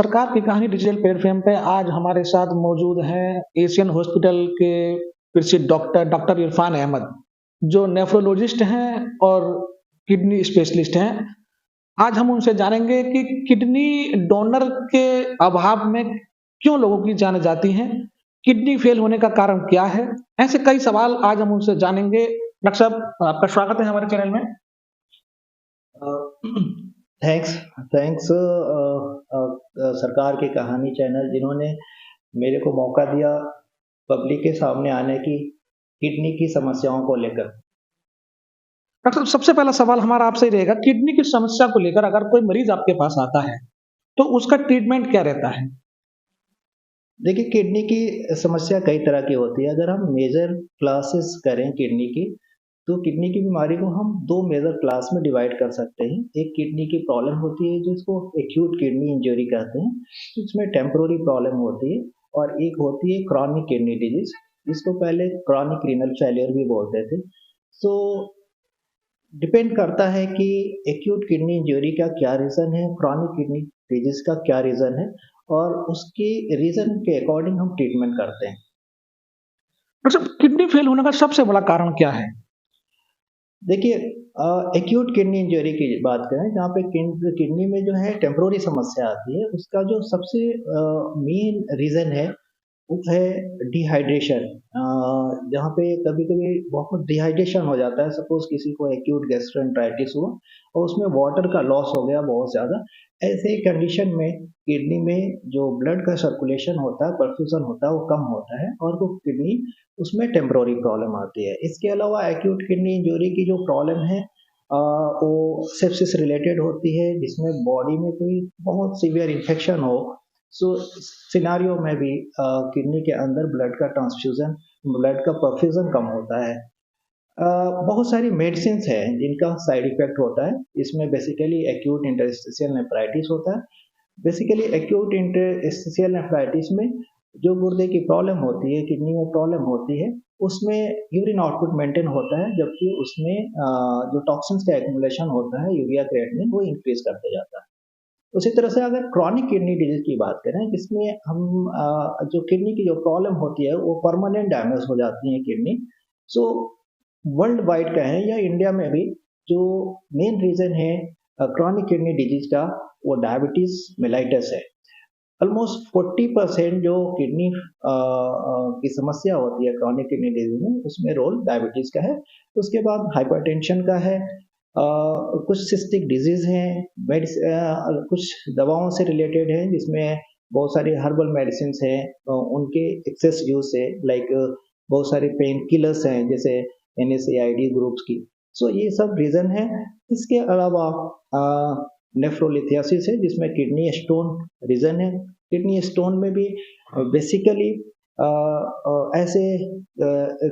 सरकार की कहानी डिजिटल प्लेटफ़ॉर्म पे आज हमारे साथ मौजूद हैं एशियन हॉस्पिटल के प्रसिद्ध डॉक्टर इरफान अहमद, जो नेफ्रोलॉजिस्ट हैं और किडनी स्पेशलिस्ट हैं। आज हम उनसे जानेंगे कि किडनी डोनर के अभाव में क्यों लोगों की जानें जाती हैं? किडनी फेल होने का कारण क्या है? ऐसे कई सवाल आज हम उनसे जानेंगे। डॉक्टर साहब, आपका स्वागत है हमारे चैनल में। थैंक्स थैंक्स सरकार की कहानी चैनल जिन्होंने मेरे को मौका दिया पब्लिक के सामने आने की किडनी की समस्याओं को लेकर। डॉक्टर साहब, सबसे पहला सवाल हमारा आपसे ही रहेगा, किडनी की समस्या को लेकर अगर कोई मरीज़ आपके पास आता है, तो उसका ट्रीटमेंट क्या रहता है? देखिए, किडनी की समस्या कई तरह की होती है। अगर हम मेजर क्लासेस करें किडनी की, तो किडनी की बीमारी को हम 2 मेजर क्लास में डिवाइड कर सकते हैं। एक किडनी की प्रॉब्लम होती है जिसको एक्यूट किडनी इंजरी कहते हैं, जिसमें टेम्पोररी प्रॉब्लम होती है, और एक होती है क्रॉनिक किडनी डिजीज, जिसको पहले क्रॉनिक रीनल फेलियर भी बोलते थे। सो डिपेंड करता है कि एक्यूट किडनी इंजरी का क्या रीज़न है, क्रॉनिक किडनी डिजीज का क्या रीज़न है, और उसके रीज़न के अकॉर्डिंग हम ट्रीटमेंट करते हैं। डॉक्टर साहब, किडनी फेल होने का सबसे बड़ा कारण क्या है? देखिए, एक्यूट किडनी इंजरी की बात करें, जहाँ पे किडनी में जो है टेम्पोररी समस्या आती है, उसका जो सबसे मेन रीज़न है वो है डिहाइड्रेशन। जहाँ पे कभी-कभी बहुत डिहाइड्रेशन हो जाता है। सपोज़ किसी को एक्यूट गैस्ट्रोएंटेराइटिस हुआ और उसमें वाटर का लॉस हो गया बहुत ज़्यादा। ऐसे कंडीशन में किडनी में जो ब्लड का सर्कुलेशन होता है, परफ्यूज़न होता है, वो कम होता है और वो किडनी उसमें टेम्पोररी प्रॉब्लम आती है। इसके अलावा एक्यूट किडनी इंजरी की जो प्रॉब्लम है वो सेप्सिस रिलेटेड होती है, जिसमें बॉडी में कोई बहुत सीवियर इन्फेक्शन हो। सो इस सिनेरियो में भी किडनी के अंदर ब्लड का ट्रांसफ्यूज़न, ब्लड का परफ्यूज़न कम होता है। बहुत सारी मेडिसिन्स हैं जिनका साइड इफ़ेक्ट होता है। इसमें बेसिकली एक्यूट इंटरस्टिशियल नेफ्राइटिस होता है। बेसिकली एक्यूट इंटरस्टिशियल नेफ्राइटिस में जो गुर्दे की प्रॉब्लम होती है, किडनी में प्रॉब्लम होती है, उसमें यूरिन आउटपुट मेंटेन होता है, जबकि उसमें जो टॉक्सिन्स का एक्युमुलेशन होता है, यूरिया क्रिएटिनिन, वो इंक्रीज़ करते जाता है। उसी तरह से अगर क्रॉनिक किडनी डिजीज़ की बात करें, जिसमें हम जो किडनी की जो प्रॉब्लम होती है, वो परमानेंट डैमेज हो जाती है किडनी। सो वर्ल्ड वाइड कहें या इंडिया में भी जो मेन रीज़न है क्रॉनिक किडनी डिजीज़ का, वो डायबिटीज़ मेलाइटस है। ऑलमोस्ट 40% जो किडनी की समस्या होती है क्रॉनिक किडनी डिजीज में, उसमें रोल डायबिटीज़ का है। उसके बाद हाइपरटेंशन का है, कुछ सिस्टिक डिजीज़ हैं, कुछ दवाओं से रिलेटेड है, जिसमें बहुत सारी हर्बल मेडिसिन्स हैं, उनके एक्सेस यूज़ से, लाइक बहुत सारे पेन किलर्स हैं, जैसे NSAID ग्रुप्स की। सो ये सब रीज़न है। इसके अलावा नेफ्रोलिथियासिस है, जिसमें किडनी स्टोन रीज़न है। किडनी स्टोन में भी बेसिकली ऐसे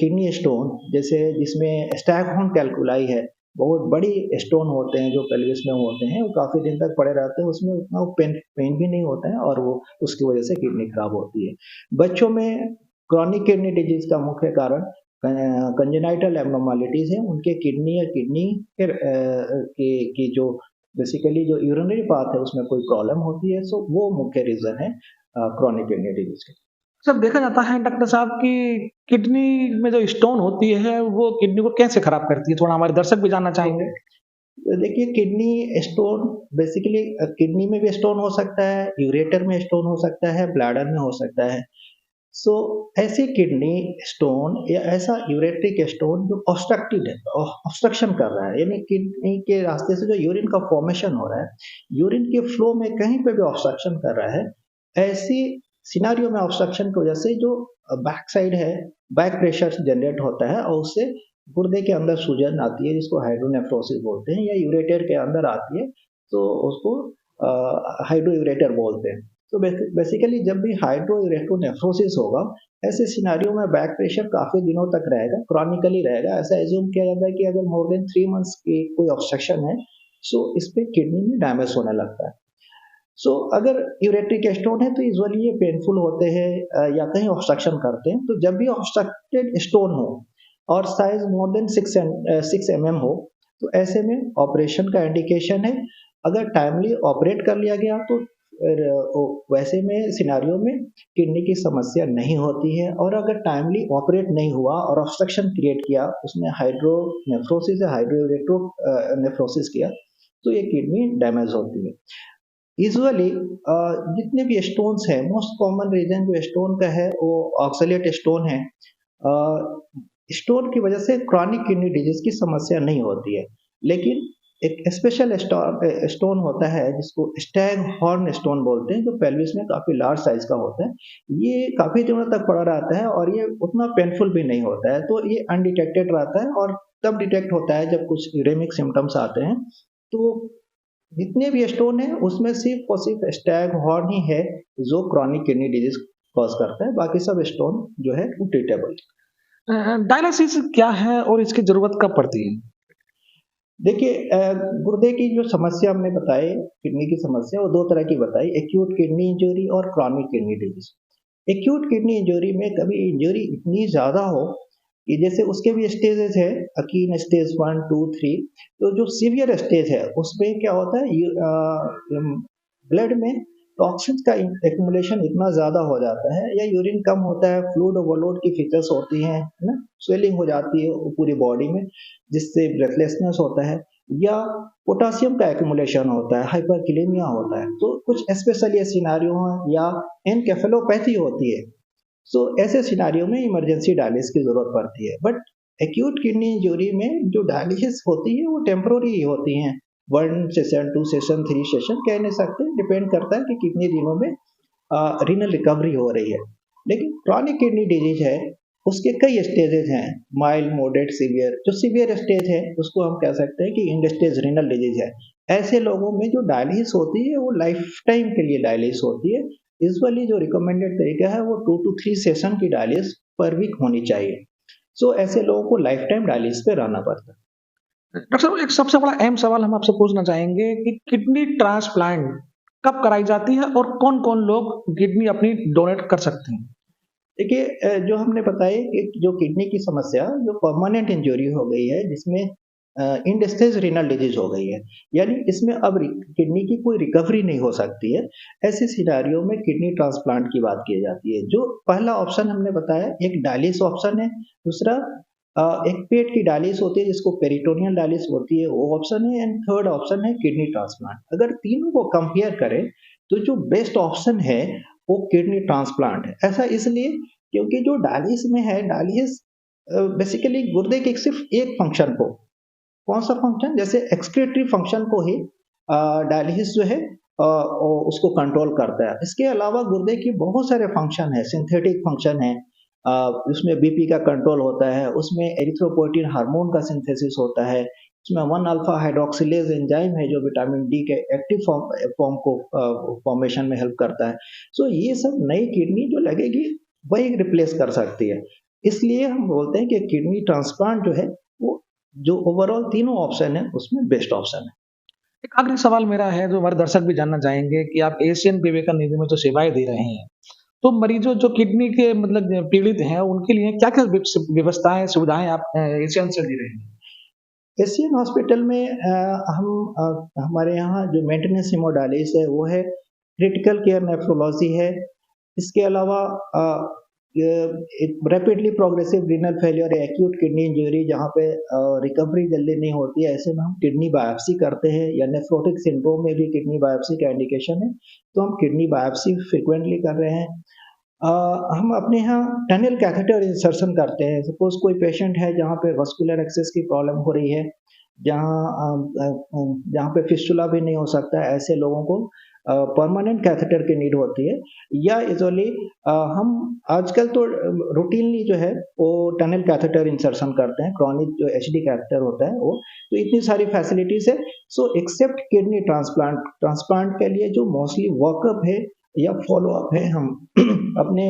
किडनी स्टोन जैसे जिसमें स्टैकहोर्न कैल्कुलाई है, बहुत बड़ी स्टोन होते हैं जो पेल्विस में होते हैं, वो काफ़ी दिन तक पड़े रहते हैं, उसमें उतना वो पेन भी नहीं होता है, और वो उसकी वजह से किडनी खराब होती है। बच्चों में क्रॉनिक किडनी डिजीज़ का मुख्य कारण कंजेनाइटल एब्नॉर्मैलिटीज़ हैं, उनके किडनी या किडनी की जो बेसिकली जो यूरिनरी पाथ है उसमें कोई प्रॉब्लम होती है। सो वो मुख्य रीज़न है क्रॉनिक किडनी डिजीज़ के। सब देखा जाता है डॉक्टर साहब कि किडनी में जो स्टोन होती है, वो किडनी को कैसे खराब करती है? थोड़ा हमारे दर्शक भी जानना चाहेंगे। देखिए, किडनी स्टोन बेसिकली किडनी में भी स्टोन हो सकता है, यूरेटर में स्टोन हो सकता है, ब्लैडर में हो सकता है। सो ऐसी किडनी स्टोन या ऐसा यूरेट्रिक स्टोन जो ऑब्स्ट्रक्टेड है, ऑब्स्ट्रक्शन कर रहा है, यानी किडनी के रास्ते से जो यूरिन का फॉर्मेशन हो रहा है, यूरिन के फ्लो में कहीं पे भी ऑब्स्ट्रक्शन कर रहा है, ऐसी सिनेरियो में ऑब्स्ट्रक्शन की वजह से जो बैक साइड है, बैक प्रेशर जनरेट होता है, और उससे गुर्दे के अंदर सूजन आती है, जिसको हाइड्रोनेफ्रोसिस बोलते हैं, या यूरेटर के अंदर आती है, तो उसको हाइड्रोयूरेटर बोलते हैं। तो बेसिकली जब भी हाइड्रोनेफ्रोसिस होगा, ऐसे सिनेरियो में बैक प्रेशर काफ़ी दिनों तक रहेगा, क्रॉनिकली रहेगा। ऐसा एज्यूम किया जाता है कि अगर मोर देन 3 मंथ्स की कोई ऑब्स्ट्रक्शन है, सो इस पे किडनी में डैमेज होने लगता है। सो अगर यूरेट्रिक स्टोन है तो यूजुअली ये पेनफुल होते हैं, या कहीं ऑब्स्ट्रक्शन करते हैं। तो जब भी ऑब्स्ट्रक्टेड स्टोन हो और साइज मोर देन 6 mm हो, तो ऐसे में ऑपरेशन का इंडिकेशन है। अगर टाइमली ऑपरेट कर लिया गया तो वैसे में सिनेरियो में किडनी की समस्या नहीं होती है, और अगर टाइमली ऑपरेट नहीं हुआ और ऑब्स्ट्रक्शन क्रिएट किया, उसमें हाइड्रोनेफ्रोसिस या हाइड्रोरेट्रोनेफ्रोसिस किया, तो ये किडनी डैमेज होती है। यूजुअली जितने भी स्टोन्स हैं, मोस्ट कॉमन रीजन जो स्टोन का है वो ऑक्सलेट स्टोन है। स्टोन की वजह से क्रॉनिक किडनी डिजीज की समस्या नहीं होती है, लेकिन एक स्पेशल स्टोन होता है जिसको स्टैग हॉर्न स्टोन बोलते हैं, जो पेल्विस में काफी लार्ज साइज का होता है। ये काफी दिनों तक पड़ा रहता है और ये उतना पेनफुल भी नहीं होता है, तो ये अनडिटेक्टेड रहता है और तब डिटेक्ट होता है जब कुछ यूरेमिक सिम्टम्स आते हैं। तो जितने भी स्टोन है उसमें सिर्फ और सिर्फ स्टैग हॉर्न ही है जो क्रॉनिक किडनी डिजीज कॉज करता है, बाकी सब स्टोन जो है वो ट्रीटेबल। डायलिसिस क्या है और इसकी ज़रूरत कब पड़ती है? देखिए, गुर्दे की जो समस्या हमने बताई, किडनी की समस्या, वो दो तरह की बताई, एक्यूट किडनी इंजरी और chronic kidney disease. Acute kidney injury में कभी इंजरी इतनी ज़्यादा हो कि जैसे उसके भी स्टेजेस है, अकीन स्टेज 1, 2, 3। तो जो सीवियर स्टेज है उसमें क्या होता है, ब्लड में टॉक्सिन्स का एक्युमुलेशन इतना ज़्यादा हो जाता है, या यूरिन कम होता है, फ्लूइड ओवरलोड की फीचर्स होती हैं, है ना, स्वेलिंग हो जाती है पूरी बॉडी में, जिससे ब्रेथलेसनेस होता है, या पोटासियम का एक्युमुलेशन होता है, हाइपरकिलेमिया होता है। तो कुछ स्पेशल ये सिनारियो हैं, या एनकेफेलोपैथी होती है। सो ऐसे सिनारियो में इमरजेंसी डायलिसिस की जरूरत पड़ती है। बट एक्यूट किडनी इंजरी में जो डायलिसिस होती है वो टेम्पररी होती हैं, 1 सेशन, 2 सेशन, 3 सेशन कह नहीं सकते, डिपेंड करता है कि कितने दिनों में रीनल रिकवरी हो रही है। लेकिन क्रॉनिक किडनी डिजीज है, उसके कई स्टेजेस हैं, माइल्ड, मॉडरेट, सीवियर। जो सीवियर स्टेज है उसको हम कह सकते हैं कि एंड स्टेज रीनल डिजीज है। ऐसे लोगों में जो डायलिसिस होती है वो लाइफ टाइम के लिए डायलिसिस होती है। यूजुअली जो रिकमेंडेड तरीका है वो 2 to 3 सेशन की डायलिसिस पर वीक होनी चाहिए। सो ऐसे लोगों को लाइफ टाइम डायलिसिस पे रहना पड़ता है। डॉक्टर साहब, एक सबसे बड़ा अहम सवाल हम आपसे पूछना चाहेंगे कि किडनी ट्रांसप्लांट कब कराई जाती है और कौन-कौन लोग किडनी अपनी डोनेट कर सकते हैं? देखिए, जो हमने बताया कि जो किडनी की समस्या जो परमानेंट इंजरी हो गई है, जिसमें एंड स्टेज रीनल डिजीज हो गई है, यानी इसमें अब किडनी की कोई रिकवरी नहीं हो सकती है। ऐसे सिनारियो में किडनी ट्रांसप्लांट की बात की जाती है। जो पहला ऑप्शन हमने बताया, एक डायलिसिस ऑप्शन है, दूसरा एक पेट की डायलिसिस होती है जिसको पेरिटोनियल डायलिसिस होती है, वो ऑप्शन है, एंड थर्ड ऑप्शन है किडनी ट्रांसप्लांट। अगर तीनों को कंपेयर करें तो जो बेस्ट ऑप्शन है वो किडनी ट्रांसप्लांट है। ऐसा इसलिए क्योंकि जो डायलिसिस में है, डायलिसिस बेसिकली गुर्दे के सिर्फ एक फंक्शन को, कौन सा फंक्शन, जैसे एक्सक्रीटरी फंक्शन को ही डायलिसिस जो है उसको कंट्रोल करता है। इसके अलावा गुर्दे के बहुत सारे फंक्शन है, सिंथेटिक फंक्शन है, उसमें बीपी का कंट्रोल होता है, उसमें एरिथ्रोपोइटिन हार्मोन का सिंथेसिस होता है, उसमें 1 अल्फा हाइड्रोक्सिलेज एंजाइम है जो विटामिन डी के एक्टिव फॉर्म को फॉर्मेशन में हेल्प करता है। सो ये सब नई किडनी जो लगेगी वही रिप्लेस कर सकती है। इसलिए हम बोलते हैं कि किडनी ट्रांसप्लांट जो है वो, जो ओवरऑल तीनों ऑप्शन है उसमें बेस्ट ऑप्शन है। एक आखिरी सवाल मेरा है जो हमारे दर्शक भी जानना चाहेंगे कि आप एशियन विवेकानंद में जो सेवाएँ दे रहे हैं, तो मरीजों जो किडनी के मतलब पीड़ित हैं, उनके लिए क्या-क्या व्यवस्थाएँ, सुविधाएँ आप एशियन से दे रहे हैं? एशियन हॉस्पिटल में हमारे यहाँ जो मेंटेनेंस हेमोडायलिसिस है वो है, क्रिटिकल केयर नेफ्रोलॉजी है। इसके अलावा एक रैपिडली प्रोग्रेसिव रीनल फेलियर या एक्यूट किडनी इंजरी जहाँ पे रिकवरी जल्दी नहीं होती है, ऐसे में हम किडनी बायोप्सी करते हैं, या नेफ्रोटिक सिंड्रोम में भी किडनी बायोप्सी का इंडिकेशन है, तो हम किडनी बायोप्सी फ्रिक्वेंटली कर रहे हैं। हम अपने यहाँ टनल कैथेटर इंसर्शन करते हैं। सपोज कोई पेशेंट है जहाँ पे वस्कुलर एक्सेस की प्रॉब्लम हो रही है, जहाँ पे फिस्टुला भी नहीं हो सकता है, ऐसे लोगों को परमानेंट कैथेटर की नीड होती है। या यूजुअली हम आजकल तो रूटीनली जो है वो टनल कैथेटर इंसर्शन करते हैं, क्रॉनिक जो एचडी कैथेटर होता है वो। तो इतनी सारी फैसिलिटीज है। सो एक्सेप्ट किडनी ट्रांसप्लांट के लिए जो मोस्टली वर्कअप है या फॉलोअप है, हम अपने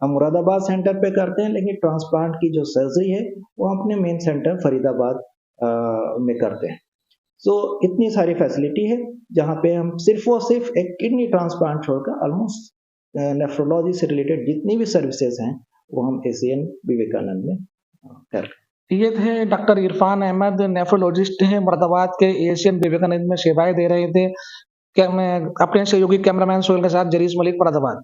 मुरादाबाद सेंटर पे करते हैं, लेकिन ट्रांसप्लांट की जो सर्जरी है वो अपने मेन सेंटर फरीदाबाद में करते हैं। सो इतनी सारी फैसिलिटी है जहाँ पे हम सिर्फ और सिर्फ एक किडनी ट्रांसप्लांट छोड़कर ऑलमोस्ट नेफ्रोलॉजी से रिलेटेड जितनी भी सर्विसेज हैं वो हम एशियन विवेकानंद में कर रहे हैं। ये थे डॉक्टर इरफान अहमद, नेफ्रोलॉजिस्ट हैं, मुरादाबाद के एशियन विवेकानंद में सेवाएँ दे रहे थे। क्या मैं अपने सहयोगी कैमरामैन सोहेल के साथ जरीस मलिक, फरीदाबाद।